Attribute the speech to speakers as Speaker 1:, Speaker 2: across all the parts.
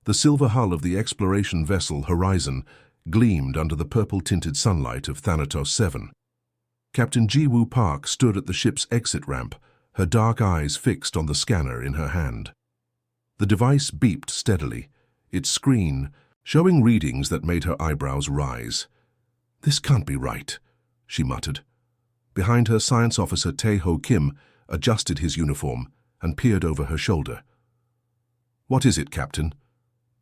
Speaker 1: The silver hull of the exploration vessel Horizon gleamed under the purple-tinted sunlight of Thanatos 7. Captain Ji-Woo Park stood at the ship's exit ramp, her dark eyes fixed on the scanner in her hand. The device beeped steadily, its screen showing readings that made her eyebrows rise. "This can't be right," she muttered. Behind her, Science Officer Tae-ho Kim adjusted his uniform and peered over her shoulder. "What is it, Captain?"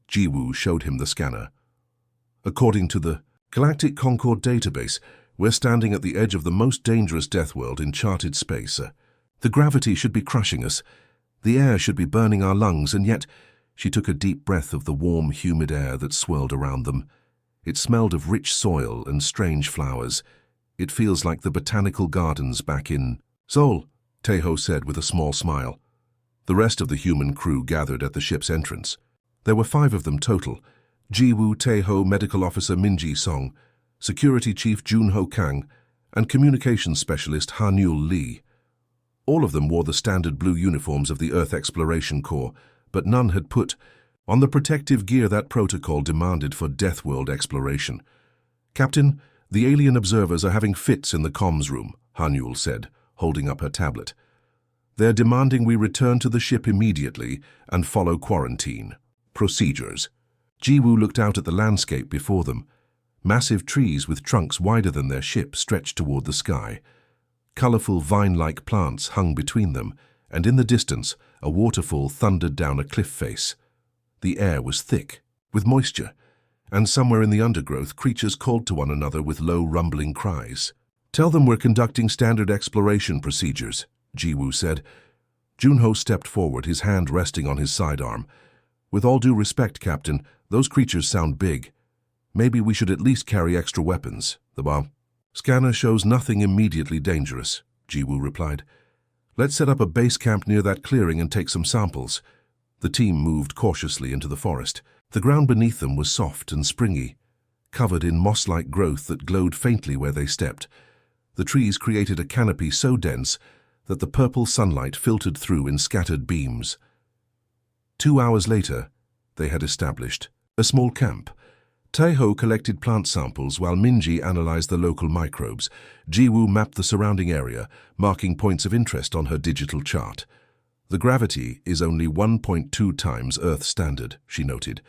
Speaker 1: Ji-Woo showed him the scanner. "According to the Galactic Concord database, we're standing at the edge of the most dangerous Deathworld in charted space. The gravity should be crushing us. The air should be burning our lungs, and yet—" She took a deep breath of the warm, humid air that swirled around them. It smelled of rich soil and strange flowers. "It feels like the botanical gardens back in Seoul," Tae-ho said with a small smile. The rest of the human crew gathered at the ship's entrance. There were 5 of them total: Ji-Woo Tae-ho, Medical Officer Min-ji Song, Security Chief Jun-ho Kang, and Communications Specialist Han-Yul Lee. All of them wore the standard blue uniforms of the Earth Exploration Corps, but none had put on the protective gear that protocol demanded for Deathworld exploration. "Captain, the alien observers are having fits in the comms room," Han-Yul said, holding up her tablet. "They're demanding we return to the ship immediately and follow quarantine procedures." Ji-Woo looked out at the landscape before them. Massive trees with trunks wider than their ship stretched toward the sky. Colorful vine-like plants hung between them, and in the distance, a waterfall thundered down a cliff face. The air was thick, with moisture, and somewhere in the undergrowth, creatures called to one another with low, rumbling cries. "Tell them we're conducting standard exploration procedures," Ji-Woo said. Jun-ho stepped forward, his hand resting on his sidearm. "With all due respect, Captain, those creatures sound big. Maybe we should at least carry extra weapons." "The scanner shows nothing immediately dangerous," Ji-Woo replied. "Let's set up a base camp near that clearing and take some samples." The team moved cautiously into the forest. The ground beneath them was soft and springy, covered in moss-like growth that glowed faintly where they stepped. The trees created a canopy so dense that the purple sunlight filtered through in scattered beams. 2 hours later, they had established a small camp. Tae-ho collected plant samples while Min-ji analyzed the local microbes. Ji-Woo mapped the surrounding area, marking points of interest on her digital chart. "The gravity is only 1.2 times Earth standard," she noted.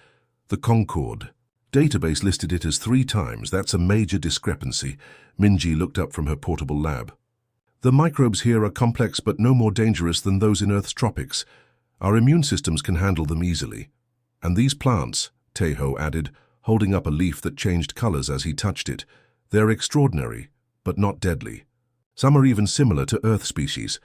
Speaker 1: "The Concord database listed it as 3 times. That's a major discrepancy." Min-ji looked up from her portable lab. "The microbes here are complex but no more dangerous than those in Earth's tropics. Our immune systems can handle them easily. And these plants," Tae-ho added, holding up a leaf that changed colors as he touched it, "they're extraordinary, but not deadly. Some are even similar to Earth species."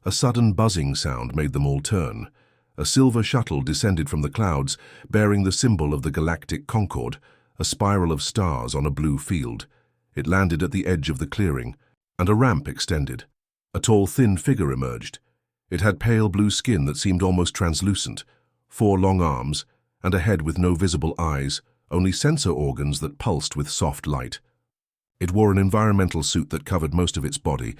Speaker 1: A sudden buzzing sound made them all turn. A silver shuttle descended from the clouds, bearing the symbol of the Galactic Concord, a spiral of stars on a blue field. It landed at the edge of the clearing, and a ramp extended. A tall, thin figure emerged. It had pale blue skin that seemed almost translucent, 4 long arms, and a head with no visible eyes, only sensor organs that pulsed with soft light. It wore an environmental suit that covered most of its body,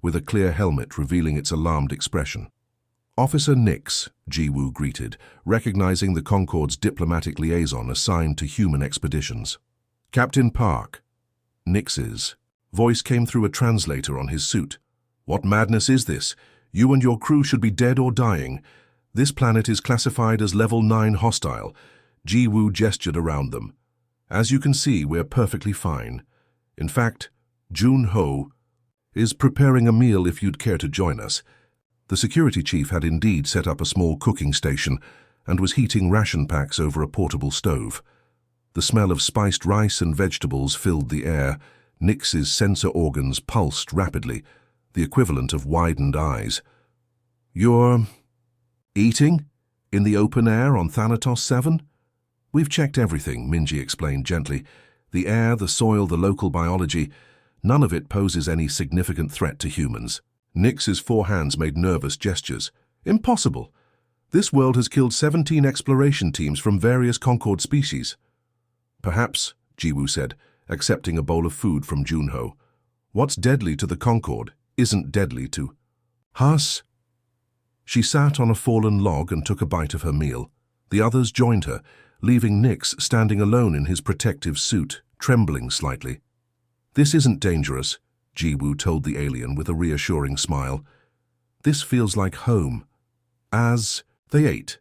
Speaker 1: with a clear helmet revealing its alarmed expression. "Officer Nix," Ji-Woo greeted, recognizing the Concord's diplomatic liaison assigned to human expeditions. "Captain Park." Nix's voice came through a translator on his suit. "What madness is this? You and your crew should be dead or dying. This planet is classified as Level 9 hostile." Ji-Woo gestured around them. "As you can see, we're perfectly fine. In fact, Jun-ho is preparing a meal if you'd care to join us." The security chief had indeed set up a small cooking station and was heating ration packs over a portable stove. The smell of spiced rice and vegetables filled the air. Nix's sensor organs pulsed rapidly, the equivalent of widened eyes. "You're eating? In the open air on Thanatos 7? "We've checked everything," Min-ji explained gently. "The air, the soil, the local biology, none of it poses any significant threat to humans." Nix's 4 hands made nervous gestures. "Impossible. This world has killed 17 exploration teams from various Concord species." "Perhaps," Ji-Woo said, accepting a bowl of food from Jun-ho. "What's deadly to the Concord isn't deadly to us." She sat on a fallen log and took a bite of her meal. The others joined her, leaving Nix standing alone in his protective suit, trembling slightly. "This isn't dangerous," Jiwoo told the alien with a reassuring smile. "This feels like home." As they ate,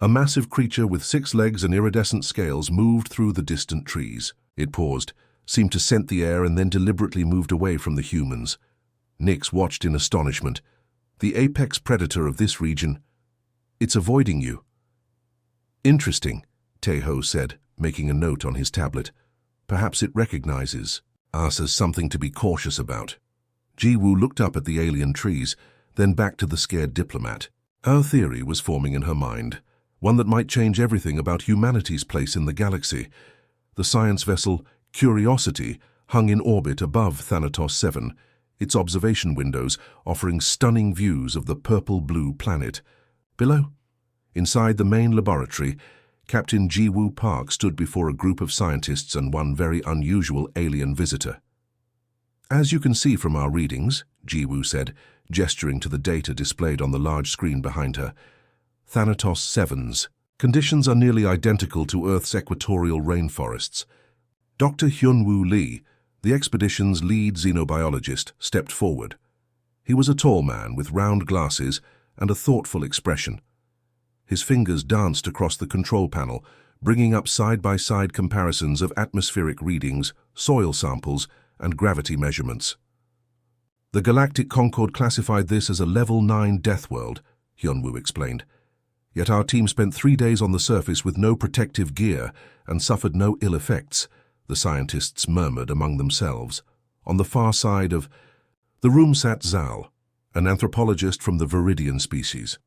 Speaker 1: a massive creature with 6 legs and iridescent scales moved through the distant trees. It paused, seemed to scent the air, and then deliberately moved away from the humans. Nix watched in astonishment. "The apex predator of this region. It's avoiding you." "Interesting," Taeho said, making a note on his tablet. "Perhaps it recognizes us as something to be cautious about." Jiwoo looked up at the alien trees, then back to the scared diplomat. Her theory was forming in her mind, one that might change everything about humanity's place in the galaxy. The science vessel Curiosity hung in orbit above Thanatos 7, its observation windows offering stunning views of the purple-blue planet. Below, inside the main laboratory, Captain Jiwoo Park stood before a group of scientists and one very unusual alien visitor. "As you can see from our readings," Jiwoo said, gesturing to the data displayed on the large screen behind her, "Thanatos 7's conditions are nearly identical to Earth's equatorial rainforests." Dr. Hyunwoo Lee, the expedition's lead xenobiologist, stepped forward. He was a tall man with round glasses and a thoughtful expression. His fingers danced across the control panel, bringing up side-by-side comparisons of atmospheric readings, soil samples, and gravity measurements. "The Galactic Concord classified this as a Level 9 Deathworld," Hyunwoo explained. "Yet our team spent 3 days on the surface with no protective gear and suffered no ill effects," the scientists murmured among themselves. On the far side of the room sat Zal, an anthropologist from the Viridian species.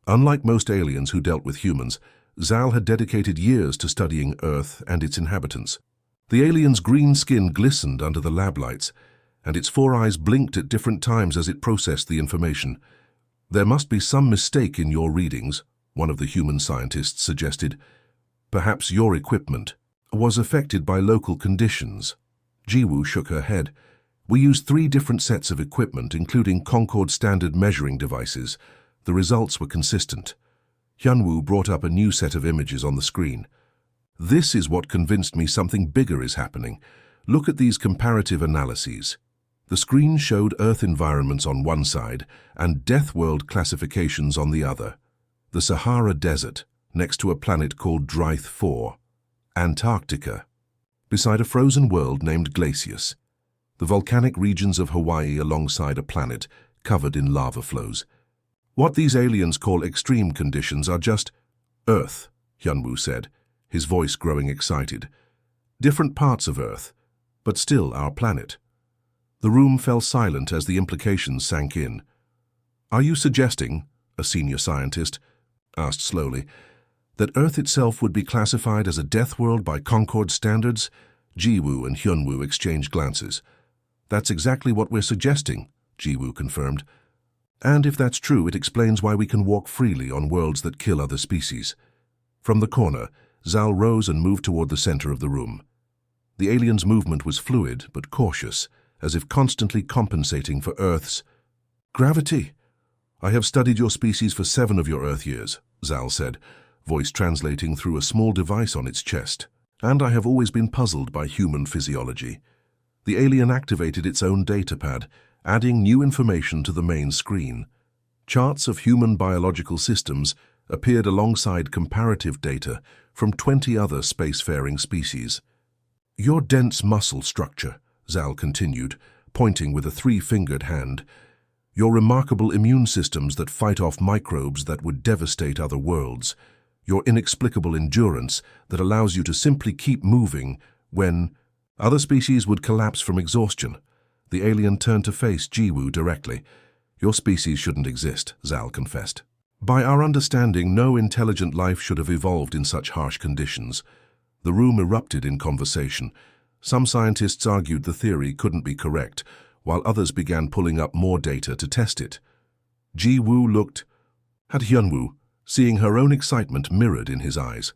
Speaker 1: Unlike most aliens who dealt with humans, Zal had dedicated years to studying Earth and its inhabitants. The alien's green skin glistened under the lab lights, and its 4 eyes blinked at different times as it processed the information. "There must be some mistake in your readings," one of the human scientists suggested. "Perhaps your equipment was affected by local conditions." Jiwoo shook her head. "We used 3 different sets of equipment, including Concord standard measuring devices. The results were consistent." Hyunwoo brought up a new set of images on the screen. "This is what convinced me something bigger is happening. Look at these comparative analyses." The screen showed Earth environments on one side and Deathworld classifications on the other. The Sahara Desert, next to a planet called Dryth 4. Antarctica, beside a frozen world named Glacius. The volcanic regions of Hawaii alongside a planet covered in lava flows. "What these aliens call extreme conditions are just Earth," Hyunwoo said, his voice growing excited. "Different parts of Earth, but still our planet." The room fell silent as the implications sank in. "Are you suggesting," a senior scientist asked slowly, "that Earth itself would be classified as a death world by Concord standards?" Jiwoo and Hyunwoo exchanged glances. "That's exactly what we're suggesting," Jiwoo confirmed. "And if that's true, it explains why we can walk freely on worlds that kill other species." From the corner, Zal rose and moved toward the center of the room. The alien's movement was fluid but cautious, as if constantly compensating for Earth's gravity. "I have studied your species for 7 of your Earth years," Zal said, voice translating through a small device on its chest. "And I have always been puzzled by human physiology." The alien activated its own datapad, adding new information to the main screen. Charts of human biological systems appeared alongside comparative data from 20 other spacefaring species. "Your dense muscle structure," Zal continued, pointing with a 3-fingered hand. "Your remarkable immune systems that fight off microbes that would devastate other worlds. Your inexplicable endurance that allows you to simply keep moving when other species would collapse from exhaustion." The alien turned to face Jiwoo directly. "Your species shouldn't exist," Zal confessed. "By our understanding, no intelligent life should have evolved in such harsh conditions." The room erupted in conversation. Some scientists argued the theory couldn't be correct, while others began pulling up more data to test it. Jiwoo looked at Hyunwoo, seeing her own excitement mirrored in his eyes.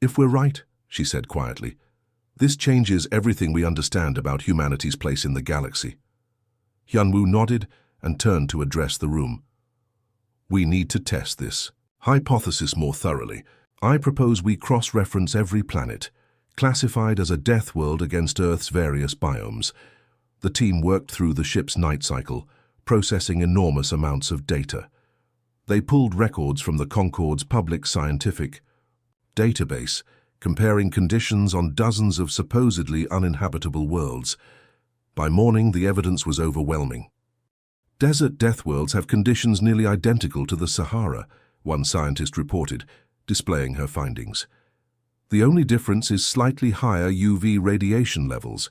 Speaker 1: "If we're right," she said quietly, "this changes everything we understand about humanity's place in the galaxy." Hyunwoo nodded and turned to address the room. "We need to test this hypothesis more thoroughly. I propose we cross-reference every planet, classified as a death world against Earth's various biomes. The team worked through the ship's night cycle, processing enormous amounts of data. They pulled records from the Concorde's public scientific database, comparing conditions on dozens of supposedly uninhabitable worlds. By morning, the evidence was overwhelming. Desert death worlds have conditions nearly identical to the Sahara, one scientist reported, displaying her findings. The only difference is slightly higher UV radiation levels.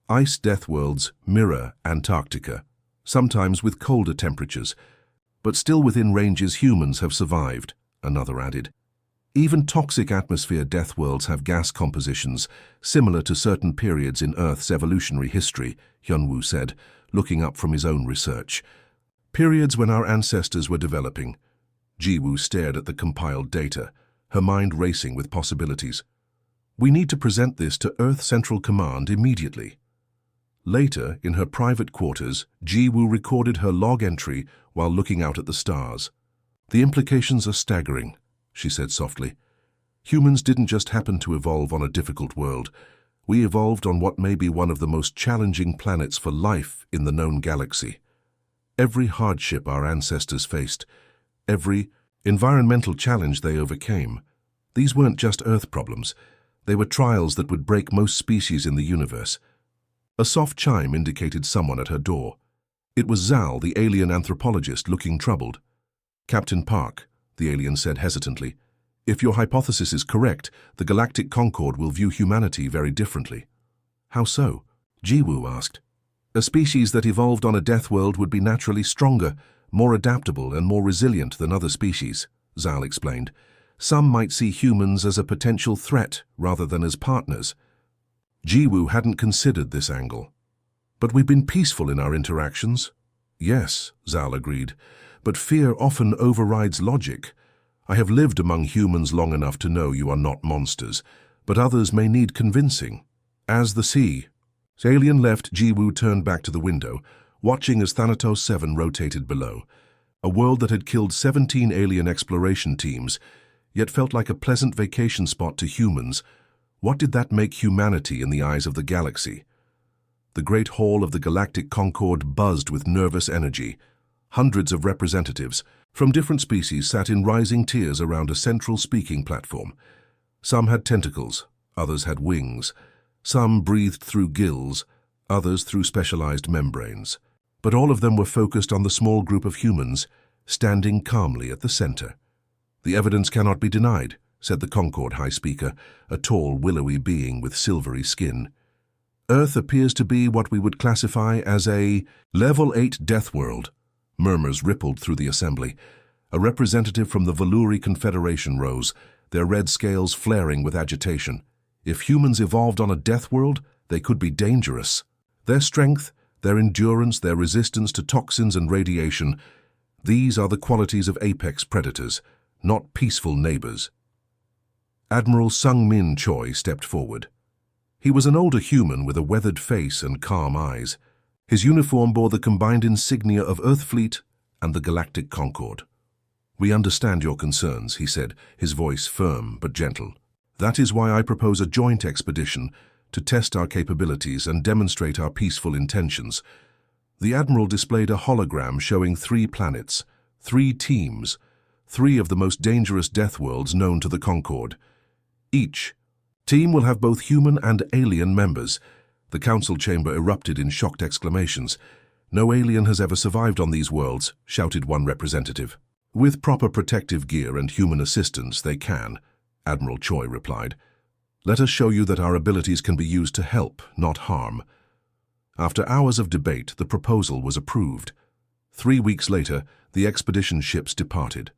Speaker 1: Ice death worlds mirror Antarctica, sometimes with colder temperatures, but still within ranges humans have survived, another added. Even toxic atmosphere death worlds have gas compositions similar to certain periods in Earth's evolutionary history, Hyunwoo said, looking up from his own research. Periods when our ancestors were developing. Jiwoo stared at the compiled data, her mind racing with possibilities. We need to present this to Earth Central Command immediately. Later, in her private quarters, Jiwoo recorded her log entry while looking out at the stars. The implications are staggering, she said softly. Humans didn't just happen to evolve on a difficult world. We evolved on what may be one of the most challenging planets for life in the known galaxy. Every hardship our ancestors faced, every environmental challenge they overcame, these weren't just Earth problems. They were trials that would break most species in the universe. A soft chime indicated someone at her door. It was Zal, the alien anthropologist, looking troubled. Captain Park, the alien said hesitantly, if your hypothesis is correct, the Galactic Concorde will view humanity very differently. How so? Jiwoo asked. A species that evolved on a death world would be naturally stronger, more adaptable and more resilient than other species, Zal explained. Some might see humans as a potential threat rather than as partners. Jiwoo hadn't considered this angle. But we've been peaceful in our interactions. Yes, Zal agreed, but fear often overrides logic. I have lived among humans long enough to know you are not monsters, but others may need convincing. As the sea. Alien left, Jiwoo turned back to the window, watching as Thanatos 7 rotated below. A world that had killed 17 alien exploration teams, yet felt like a pleasant vacation spot to humans. What did that make humanity in the eyes of the galaxy? The great hall of the Galactic Concorde buzzed with nervous energy. Hundreds of representatives from different species sat in rising tiers around a central speaking platform. Some had tentacles, others had wings. Some breathed through gills, others through specialized membranes. But all of them were focused on the small group of humans, standing calmly at the center. The evidence cannot be denied, said the Concorde High Speaker, a tall, willowy being with silvery skin. Earth appears to be what we would classify as a Level 8 death world. Murmurs rippled through the assembly. A representative from the Valuri Confederation rose, their red scales flaring with agitation. If humans evolved on a death world, they could be dangerous. Their strength, their endurance, their resistance to toxins and radiation, these are the qualities of apex predators, not peaceful neighbors. Admiral Sung-Min Choi stepped forward. He was an older human with a weathered face and calm eyes. His uniform bore the combined insignia of Earthfleet and the Galactic Concorde. We understand your concerns, he said, his voice firm but gentle. That is why I propose a joint expedition to test our capabilities and demonstrate our peaceful intentions. The Admiral displayed a hologram showing 3 planets, 3 teams, 3 of the most dangerous death worlds known to the Concorde. Each team will have both human and alien members. The council chamber erupted in shocked exclamations. No alien has ever survived on these worlds, shouted one representative. With proper protective gear and human assistance, they can, Admiral Choi replied. Let us show you that our abilities can be used to help, not harm. After hours of debate, the proposal was approved. 3 weeks later, the expedition ships departed.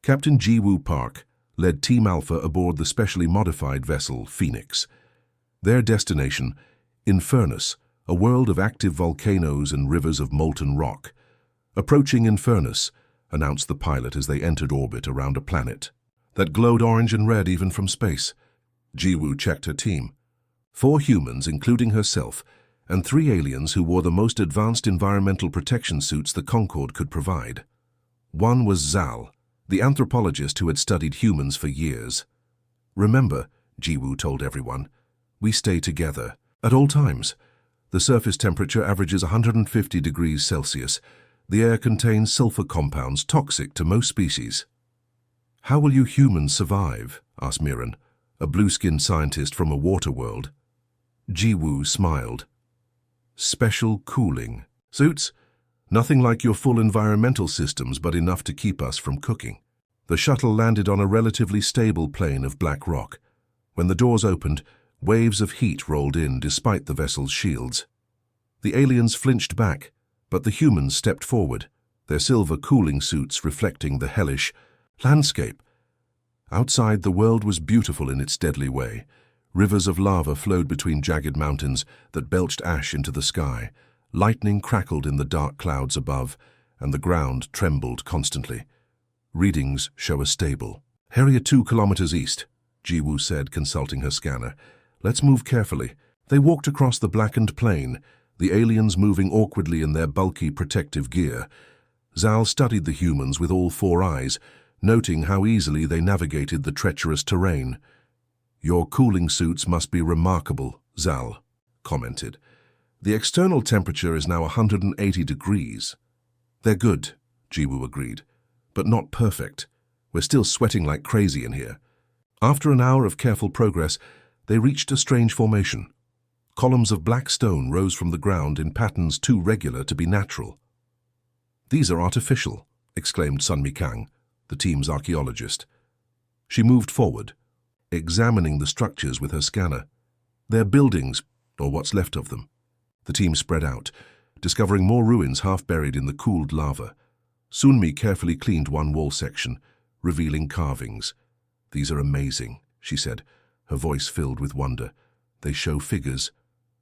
Speaker 1: Captain Jiwoo Park led Team Alpha aboard the specially modified vessel Phoenix. Their destination, Infernus, a world of active volcanoes and rivers of molten rock. Approaching Infernus, announced the pilot as they entered orbit around a planet that glowed orange and red even from space. Jiwoo checked her team. 4 humans, including herself, and 3 aliens who wore the most advanced environmental protection suits the Concorde could provide. One was Zal, the anthropologist who had studied humans for years. "Remember," Jiwoo told everyone, "we stay together at all times. The surface temperature averages 150 degrees Celsius. The air contains sulfur compounds toxic to most species." "How will you humans survive?" asked Miran, a blue-skinned scientist from a water world. Jiwoo smiled. "Special cooling suits? Nothing like your full environmental systems, but enough to keep us from cooking." The shuttle landed on a relatively stable plain of black rock. When the doors opened, waves of heat rolled in despite the vessel's shields. The aliens flinched back, but the humans stepped forward, their silver cooling suits reflecting the hellish landscape. Outside, the world was beautiful in its deadly way. Rivers of lava flowed between jagged mountains that belched ash into the sky. Lightning crackled in the dark clouds above, and the ground trembled constantly. "Readings show us stable. Area 2 kilometers east," Jiwoo said, consulting her scanner. "Let's move carefully." They walked across the blackened plain, the aliens moving awkwardly in their bulky protective gear. Zal studied the humans with all four eyes, noting how easily they navigated the treacherous terrain. "Your cooling suits must be remarkable," Zal commented. "The external temperature is now 180 degrees. "They're good," Jiwoo agreed, "but not perfect. We're still sweating like crazy in here." After an hour of careful progress, they reached a strange formation. Columns of black stone rose from the ground in patterns too regular to be natural. "These are artificial," exclaimed Sunmi Kang, the team's archaeologist. She moved forward, examining the structures with her scanner. "They're buildings, or what's left of them." The team spread out, discovering more ruins half buried in the cooled lava. Sunmi carefully cleaned one wall section, revealing carvings. "These are amazing," she said, her voice filled with wonder. "They show figures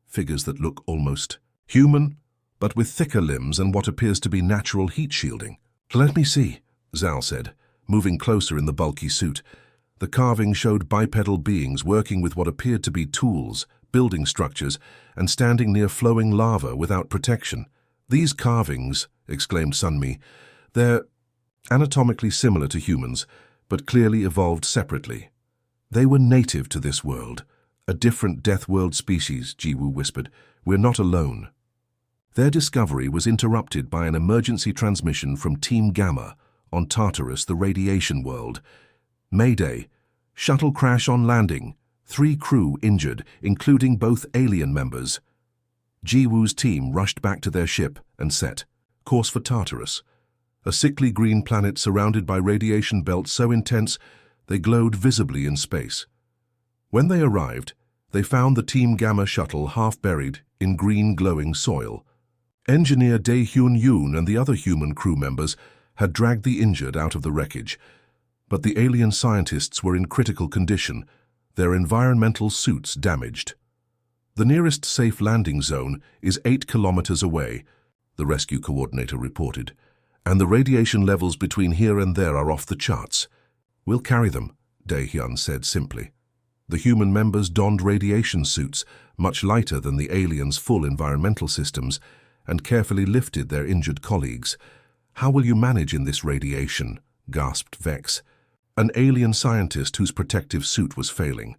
Speaker 1: that look almost human, but with thicker limbs and what appears to be natural heat shielding." "Let me see," Zal said, moving closer in the bulky suit. The carving showed bipedal beings working with what appeared to be tools, building structures, and standing near flowing lava without protection. "These carvings," exclaimed Sunmi, "they're anatomically similar to humans, but clearly evolved separately. They were native to this world, a different Deathworld species," Jiwoo whispered. "We're not alone." Their discovery was interrupted by an emergency transmission from Team Gamma on Tartarus, the radiation world. "Mayday! Shuttle crash on landing. 3 crew injured, including both alien members." Jiwoo's team rushed back to their ship and set course for Tartarus, a sickly green planet surrounded by radiation belts so intense they glowed visibly in space. When they arrived, they found the Team Gamma shuttle half buried in green glowing soil. Engineer Dae-hyun Yoon and the other human crew members had dragged the injured out of the wreckage, but the alien scientists were in critical condition, their environmental suits damaged. "The nearest safe landing zone is 8 kilometers away," the rescue coordinator reported, "and the radiation levels between here and there are off the charts." "We'll carry them," Dae-hyun said simply. The human members donned radiation suits, much lighter than the aliens' full environmental systems, and carefully lifted their injured colleagues. "How will you manage in this radiation?" gasped Vex, an alien scientist whose protective suit was failing.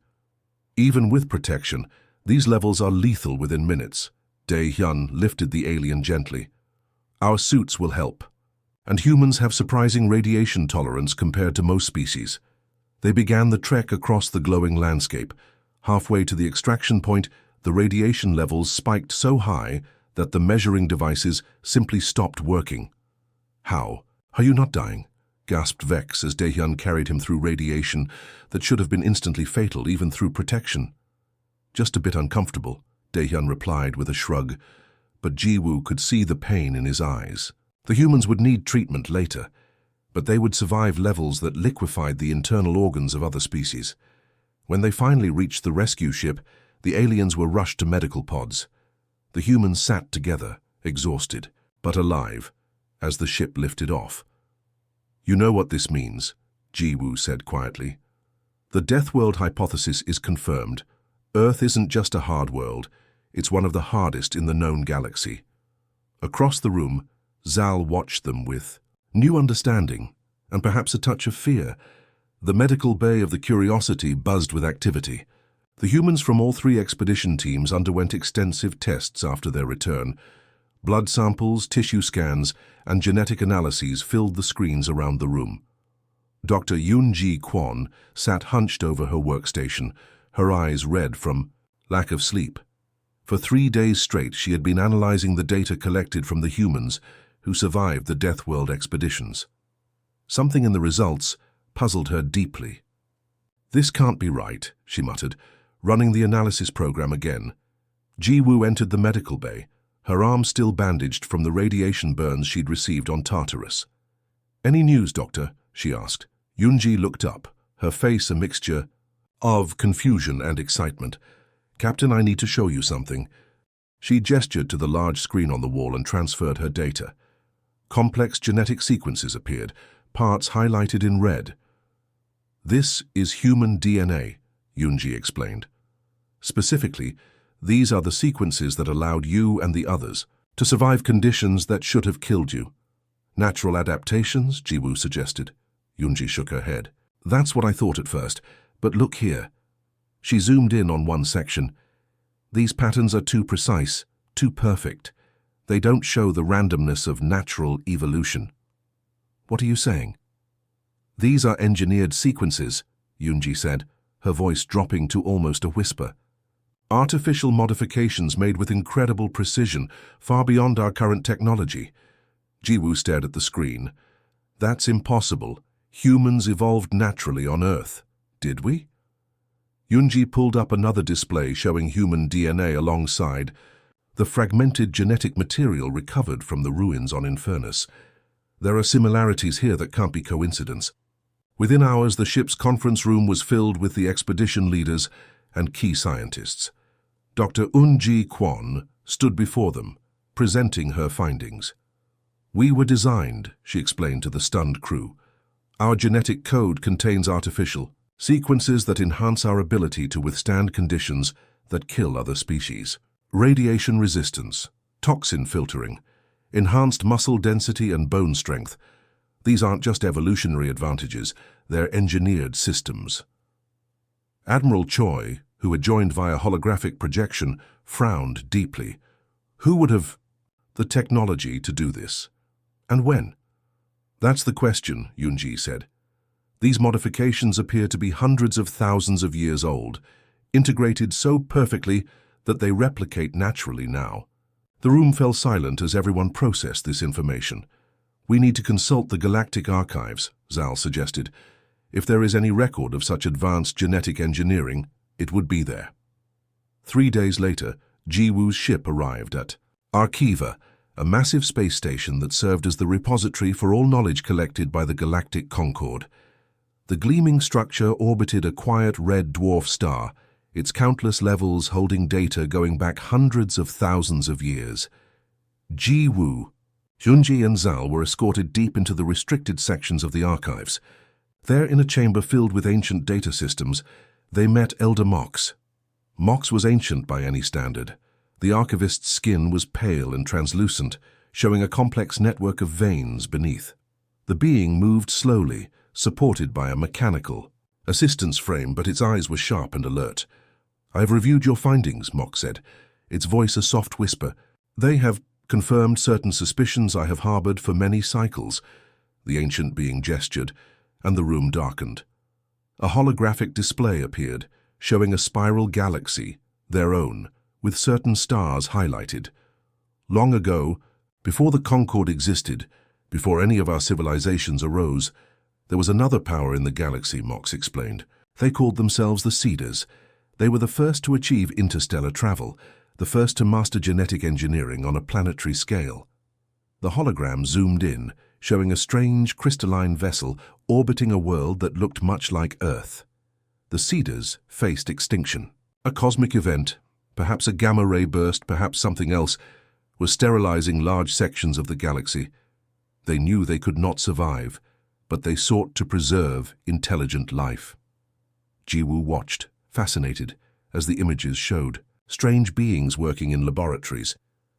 Speaker 1: "Even with protection, these levels are lethal within minutes." Dae-hyun lifted the alien gently. "Our suits will help. And humans have surprising radiation tolerance compared to most species." They began the trek across the glowing landscape. Halfway to the extraction point, the radiation levels spiked so high that the measuring devices simply stopped working. "How? Are you not dying?" gasped Vex as Dae-hyun carried him through radiation that should have been instantly fatal even through protection. "Just a bit uncomfortable," Dae-hyun replied with a shrug, but Jiwoo could see the pain in his eyes. The humans would need treatment later, but they would survive levels that liquefied the internal organs of other species. When they finally reached the rescue ship, the aliens were rushed to medical pods. The humans sat together, exhausted, but alive, as the ship lifted off. "You know what this means," Jiwoo said quietly. "The Deathworld hypothesis is confirmed. Earth isn't just a hard world, it's one of the hardest in the known galaxy." Across the room, Zal watched them with new understanding and perhaps a touch of fear. The medical bay of the Curiosity buzzed with activity. The humans from all 3 expedition teams underwent extensive tests after their return. Blood samples, tissue scans, and genetic analyses filled the screens around the room. Dr. Yoon-ji Kwon sat hunched over her workstation, her eyes red from lack of sleep. For 3 days straight, she had been analyzing the data collected from the humans who survived the Deathworld expeditions. Something in the results puzzled her deeply. "This can't be right," she muttered, running the analysis program again. Ji-woo entered the medical bay, her arm still bandaged from the radiation burns she'd received on Tartarus. "Any news, Doctor?" she asked. Yoon-ji looked up, her face a mixture of confusion and excitement. "Captain, I need to show you something." She gestured to the large screen on the wall and transferred her data. Complex genetic sequences appeared, parts highlighted in red. "This is human DNA," Yoon-ji explained. "Specifically, these are the sequences that allowed you and the others to survive conditions that should have killed you." "Natural adaptations," Ji-woo suggested. Yoon-ji shook her head. "That's what I thought at first, but look here." She zoomed in on one section. "These patterns are too precise, too perfect. They don't show the randomness of natural evolution." "What are you saying?" "These are engineered sequences," Yoon-ji said, her voice dropping to almost a whisper. "Artificial modifications made with incredible precision, far beyond our current technology." Ji-woo stared at the screen. "That's impossible. Humans evolved naturally on Earth. Did we?" Yoon-ji pulled up another display showing human DNA alongside the fragmented genetic material recovered from the ruins on Infernus. "There are similarities here that can't be coincidence." Within hours, the ship's conference room was filled with the expedition leaders and key scientists. Dr. Yoon-ji Kwon stood before them, presenting her findings. "We were designed," she explained to the stunned crew. "Our genetic code contains artificial sequences that enhance our ability to withstand conditions that kill other species. Radiation resistance, toxin filtering, enhanced muscle density and bone strength. These aren't just evolutionary advantages, they're engineered systems." Admiral Choi, who had joined via holographic projection, frowned deeply. "Who would have the technology to do this? And when?" "That's the question," Yoon-ji said. "These modifications appear to be hundreds of thousands of years old, integrated so perfectly that they replicate naturally now." The room fell silent as everyone processed this information. "We need to consult the Galactic archives," Zal suggested. "If there is any record of such advanced genetic engineering, it would be there." 3 days later, Ji-woo's ship arrived at Arkiva, a massive space station that served as the repository for all knowledge collected by the Galactic Concord. The gleaming structure orbited a quiet red dwarf star, its countless levels holding data going back hundreds of thousands of years. Ji-woo, Yoon-ji and Zal were escorted deep into the restricted sections of the archives. There, in a chamber filled with ancient data systems, they met Elder Mox. Mox was ancient by any standard. The archivist's skin was pale and translucent, showing a complex network of veins beneath. The being moved slowly, supported by a mechanical assistance frame, but its eyes were sharp and alert. "I have reviewed your findings," Mox said, its voice a soft whisper. "They have confirmed certain suspicions I have harbored for many cycles." The ancient being gestured, and the room darkened. A holographic display appeared, showing a spiral galaxy, their own, with certain stars highlighted. "Long ago, before the Concord existed, before any of our civilizations arose, there was another power in the galaxy," Mox explained. "They called themselves the Cedars. They were the first to achieve interstellar travel, the first to master genetic engineering on a planetary scale." The hologram zoomed in, showing a strange crystalline vessel orbiting a world that looked much like Earth. The Cedars faced extinction. A cosmic event, perhaps a gamma-ray burst, perhaps something else, was sterilizing large sections of the galaxy. They knew they could not survive, but they sought to preserve intelligent life. Ji-woo watched, fascinated, as the images showed. Strange beings working in laboratories,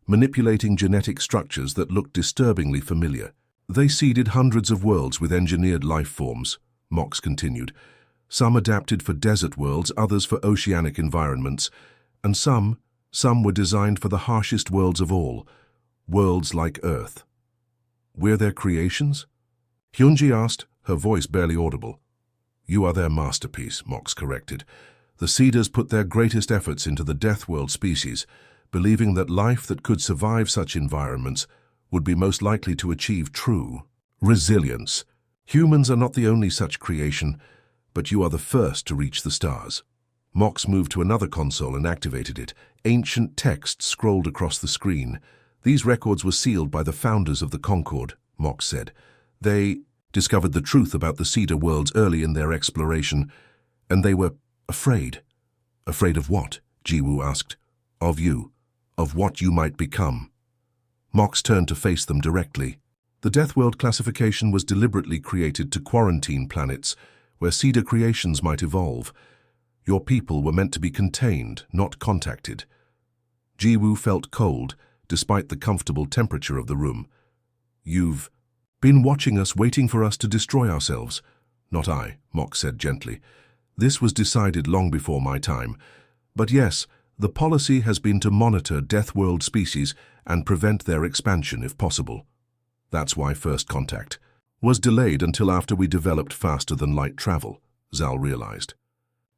Speaker 1: manipulating genetic structures that looked disturbingly familiar. They seeded hundreds of worlds with engineered life forms, Mox continued. Some adapted for desert worlds, others for oceanic environments, and some were designed for the harshest worlds of all, worlds like Earth. We're their creations? Hyunji asked, her voice barely audible. You are their masterpiece, Mox corrected. The Seeders put their greatest efforts into the Deathworld species, believing that life that could survive such environments would be most likely to achieve true resilience. Humans are not the only such creation, but you are the first to reach the stars. Mox moved to another console and activated it. Ancient text scrolled across the screen. These records were sealed by the founders of the Concord, Mox said. They discovered the truth about the Cedar worlds early in their exploration, and they were afraid. Afraid of what? Jiwoo asked. Of you. Of what you might become. Mox turned to face them directly. The Deathworld classification was deliberately created to quarantine planets where Cedar creations might evolve. Your people were meant to be contained, not contacted. Jiwoo felt cold, despite the comfortable temperature of the room. You've been watching us, waiting for us to destroy ourselves. Not I, Mox said gently. This was decided long before my time. But yes, the policy has been to monitor Deathworld species and prevent their expansion if possible. That's why first contact was delayed until after we developed faster-than-light travel, Zal realized.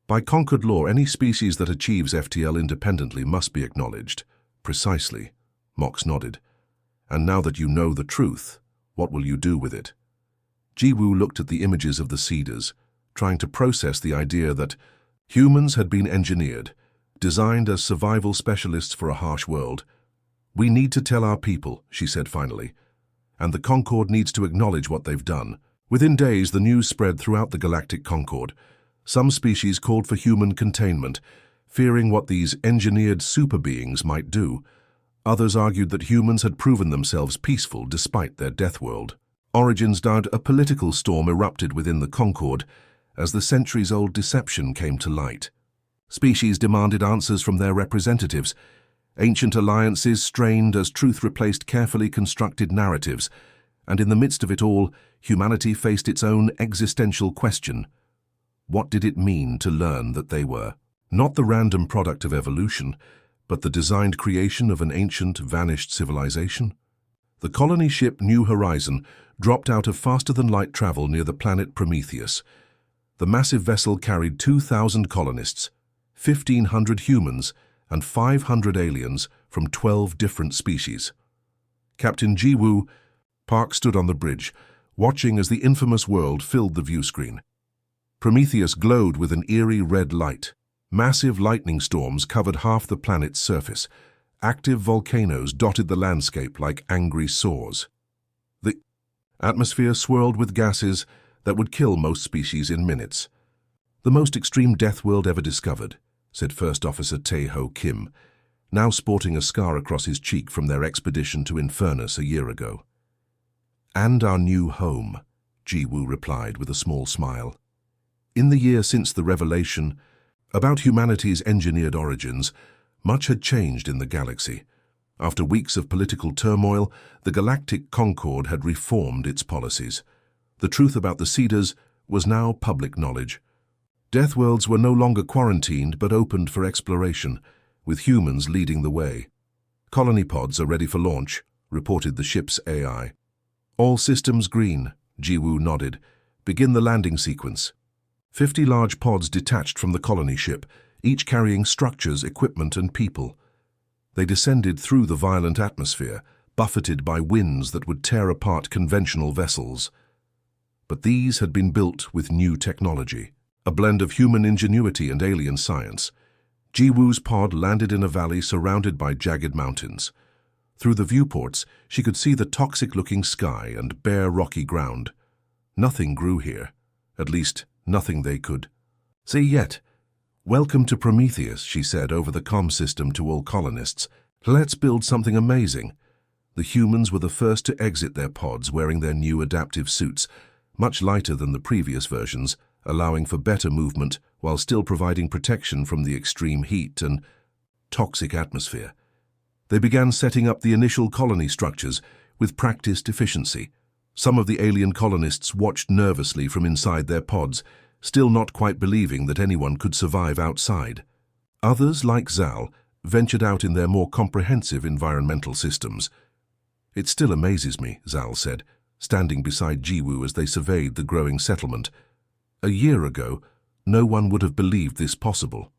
Speaker 1: By Concord law, any species that achieves FTL independently must be acknowledged. Precisely, Mox nodded. And now that you know the truth, what will you do with it? Jiwoo looked at the images of the Cedars, trying to process the idea that humans had been engineered, designed as survival specialists for a harsh world. We need to tell our people, she said finally, and the Concord needs to acknowledge what they've done. Within days, the news spread throughout the Galactic Concord. Some species called for human containment, fearing what these engineered super beings might do. Others argued that humans had proven themselves peaceful despite their Deathworld. Origins died. A political storm erupted within the Concord as the centuries-old deception came to light. Species demanded answers from their representatives. Ancient alliances strained as truth replaced carefully constructed narratives, and in the midst of it all, humanity faced its own existential question. What did it mean to learn that they were not the random product of evolution, but the designed creation of an ancient, vanished civilization? The colony ship New Horizon dropped out of faster-than-light travel near the planet Prometheus. The massive vessel carried 2,000 colonists, 1,500 humans, and 500 aliens from 12 different species. Captain Jiwoo Park stood on the bridge, watching as the infamous world filled the view screen. Prometheus glowed with an eerie red light. Massive lightning storms covered half the planet's surface. Active volcanoes dotted the landscape like angry saws. The atmosphere swirled with gases that would kill most species in minutes. The most extreme Deathworld ever discovered, said First Officer Tae-ho Kim, now sporting a scar across his cheek from their expedition to Infernus a year ago. And our new home, Jiwoo replied with a small smile. In the year since the revelation about humanity's engineered origins, much had changed in the galaxy. After weeks of political turmoil, the Galactic Concord had reformed its policies. The truth about the Cedars was now public knowledge. Deathworlds were no longer quarantined but opened for exploration, with humans leading the way. Colony pods are ready for launch, reported the ship's AI. All systems green, Jiwoo nodded. Begin the landing sequence. 50 large pods detached from the colony ship, each carrying structures, equipment, and people. They descended through the violent atmosphere, buffeted by winds that would tear apart conventional vessels. But these had been built with new technology, a blend of human ingenuity and alien science. Jiwoo's pod landed in a valley surrounded by jagged mountains. Through the viewports, she could see the toxic-looking sky and bare rocky ground. Nothing grew here, at least nothing they could see yet. Welcome to Prometheus, she said over the comm system to all colonists. Let's build something amazing. The humans were the first to exit their pods wearing their new adaptive suits, much lighter than the previous versions, allowing for better movement while still providing protection from the extreme heat and toxic atmosphere. They began setting up the initial colony structures with practiced efficiency. Some of the alien colonists watched nervously from inside their pods, still not quite believing that anyone could survive outside. Others, like Zal, ventured out in their more comprehensive environmental systems. "It still amazes me," Zal said, standing beside Jiwoo as they surveyed the growing settlement. "A year ago, no one would have believed this possible."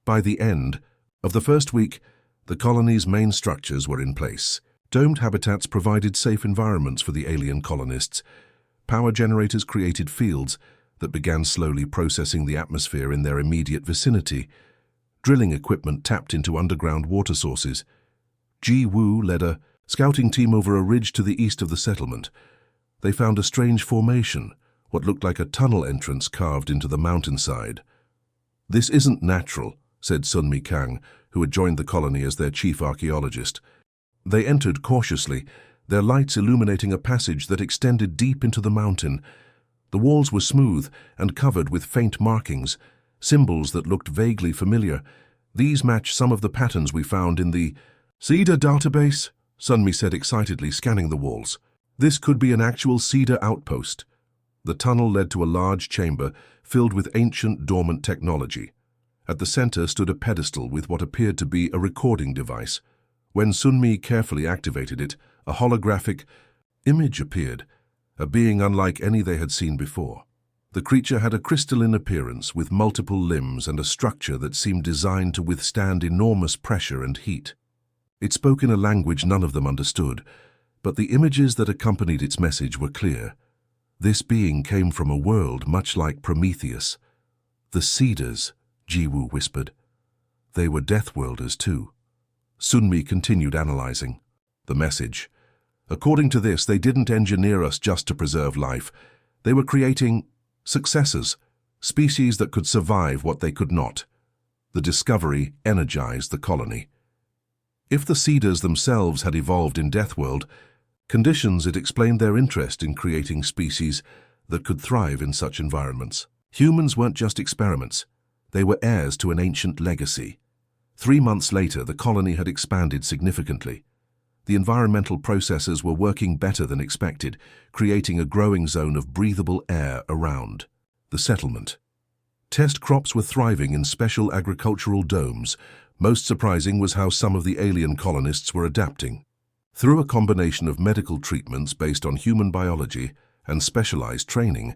Speaker 1: By the end of the first week, the colony's main structures were in place. Domed habitats provided safe environments for the alien colonists. Power generators created fields that began slowly processing the atmosphere in their immediate vicinity. Drilling equipment tapped into underground water sources. Ji-woo led a scouting team over a ridge to the east of the settlement. They found a strange formation, what looked like a tunnel entrance carved into the mountainside. "This isn't natural," said Sunmi Kang, who had joined the colony as their chief archaeologist. They entered cautiously, their lights illuminating a passage that extended deep into the mountain. The walls were smooth and covered with faint markings, symbols that looked vaguely familiar. "These match some of the patterns we found in the Cedar database," Sunmi said excitedly, scanning the walls. "This could be an actual Cedar outpost." The tunnel led to a large chamber filled with ancient, dormant technology. At the center stood a pedestal with what appeared to be a recording device. When Sunmi carefully activated it, a holographic image appeared, a being unlike any they had seen before. The creature had a crystalline appearance with multiple limbs and a structure that seemed designed to withstand enormous pressure and heat. It spoke in a language none of them understood, but the images that accompanied its message were clear. This being came from a world much like Prometheus. "The Cedars," Jiwoo whispered. "They were Deathworlders too." Sunmi continued analyzing the message. "According to this, they didn't engineer us just to preserve life. They were creating successors, species that could survive what they could not." The discovery energized the colony. If the Cedars themselves had evolved in Deathworld conditions, it explained their interest in creating species that could thrive in such environments. Humans weren't just experiments. They were heirs to an ancient legacy. 3 months later, the colony had expanded significantly. The environmental processes were working better than expected, creating a growing zone of breathable air around the settlement. Test crops were thriving in special agricultural domes. Most surprising was how some of the alien colonists were adapting. Through a combination of medical treatments based on human biology and specialized training,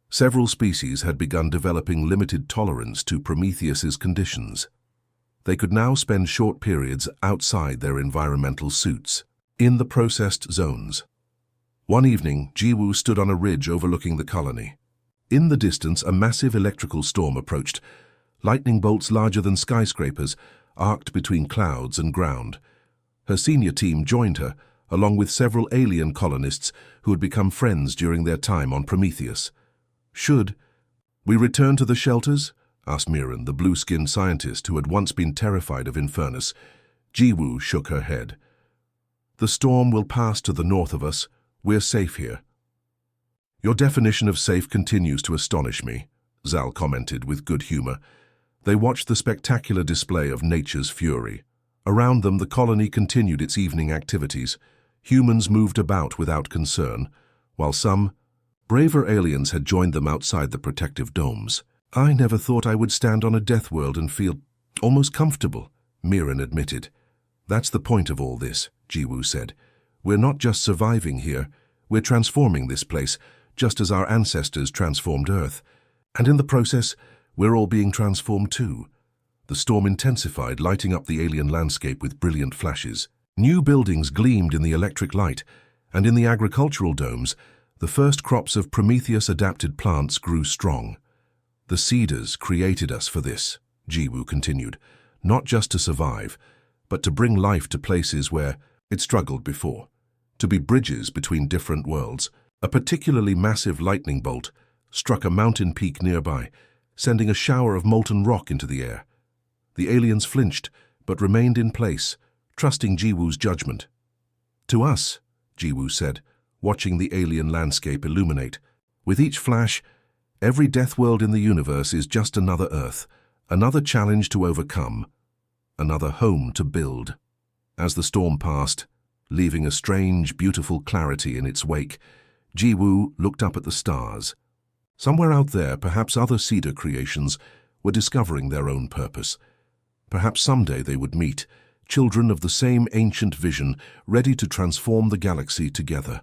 Speaker 1: several species had begun developing limited tolerance to Prometheus's conditions. They could now spend short periods outside their environmental suits, in the processed zones. One evening, Jiwoo stood on a ridge overlooking the colony. In the distance, a massive electrical storm approached. Lightning bolts larger than skyscrapers arced between clouds and ground. Her senior team joined her, along with several alien colonists who had become friends during their time on Prometheus. "Should we return to the shelters?" asked Mirren, the blue-skinned scientist who had once been terrified of Infernus. Jiwoo shook her head. "The storm will pass to the north of us. We're safe here." "Your definition of safe continues to astonish me," Zal commented with good humor. They watched the spectacular display of nature's fury. Around them, the colony continued its evening activities. Humans moved about without concern, while some braver aliens had joined them outside the protective domes. "I never thought I would stand on a Deathworld and feel almost comfortable," Mirren admitted. "That's the point of all this," Jiwoo said. "We're not just surviving here, we're transforming this place, just as our ancestors transformed Earth. And in the process, we're all being transformed too." The storm intensified, lighting up the alien landscape with brilliant flashes. New buildings gleamed in the electric light, and in the agricultural domes, the first crops of Prometheus-adapted plants grew strong. "The Cedars created us for this," Jiwoo continued, "not just to survive, but to bring life to places where it struggled before, to be bridges between different worlds." A particularly massive lightning bolt struck a mountain peak nearby, sending a shower of molten rock into the air. The aliens flinched, but remained in place, trusting Jiwoo's judgment. "To us," Jiwoo said, watching the alien landscape illuminate. "With each flash, every Deathworld in the universe is just another Earth, another challenge to overcome, another home to build." As the storm passed, leaving a strange, beautiful clarity in its wake. Jiwoo looked up at the stars. Somewhere out there, perhaps other cedar creations were discovering their own purpose. Perhaps someday they would meet, children of the same ancient vision, ready to transform the galaxy together.